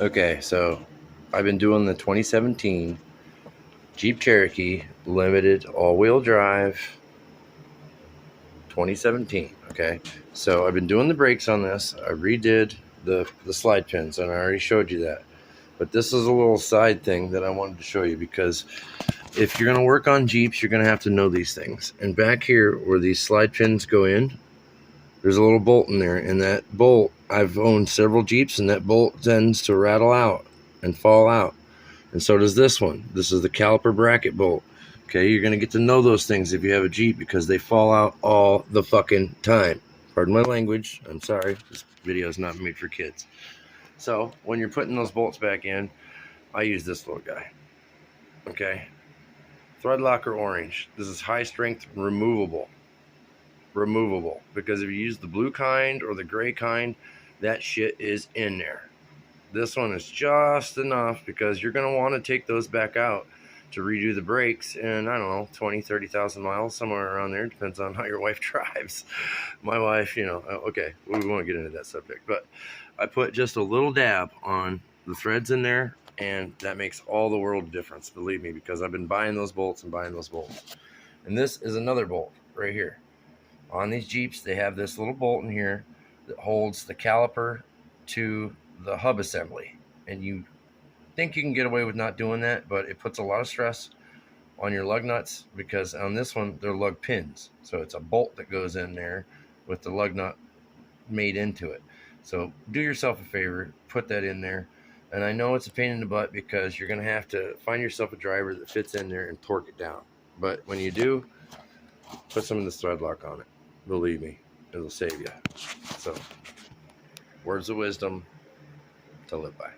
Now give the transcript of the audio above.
Okay, so I've been doing the 2017 Jeep Cherokee Limited all-wheel drive 2017. Okay, so I've been doing the brakes on this. I redid the slide pins, and I already showed you that. But this is a little side thing that I wanted to show you, because if you're going to work on Jeeps, you're going to have to know these things. And back here where these slide pins go in, there's a little bolt in there, and that bolt, I've owned several Jeeps, and that bolt tends to rattle out and fall out. And so does this one. This is the caliper bracket bolt. Okay, you're going to get to know those things if you have a Jeep, because they fall out all the fucking time. Pardon my language. I'm sorry. This video is not made for kids. So when you're putting those bolts back in, I use this little guy. Okay, Thread Locker Orange. This is high strength removable, because if you use the blue kind or the gray kind, that shit is in there. This one is just enough, because you're going to want to take those back out to redo the brakes in, I don't know, 20, 30,000 miles, somewhere around there. Depends on how your wife drives. My wife, okay, we won't get into that subject, but I put just a little dab on the threads in there, and that makes all the world of difference, believe me, because I've been buying those bolts and buying those bolts. And this is another bolt right here. On these Jeeps, they have this little bolt in here that holds the caliper to the hub assembly. And you think you can get away with not doing that, but it puts a lot of stress on your lug nuts, because on this one, they're lug pins. So it's a bolt that goes in there with the lug nut made into it. So do yourself a favor, put that in there. And I know it's a pain in the butt, because you're going to have to find yourself a driver that fits in there and torque it down. But when you do, put some of this thread lock on it. Believe me, it'll save you. So, words of wisdom to live by.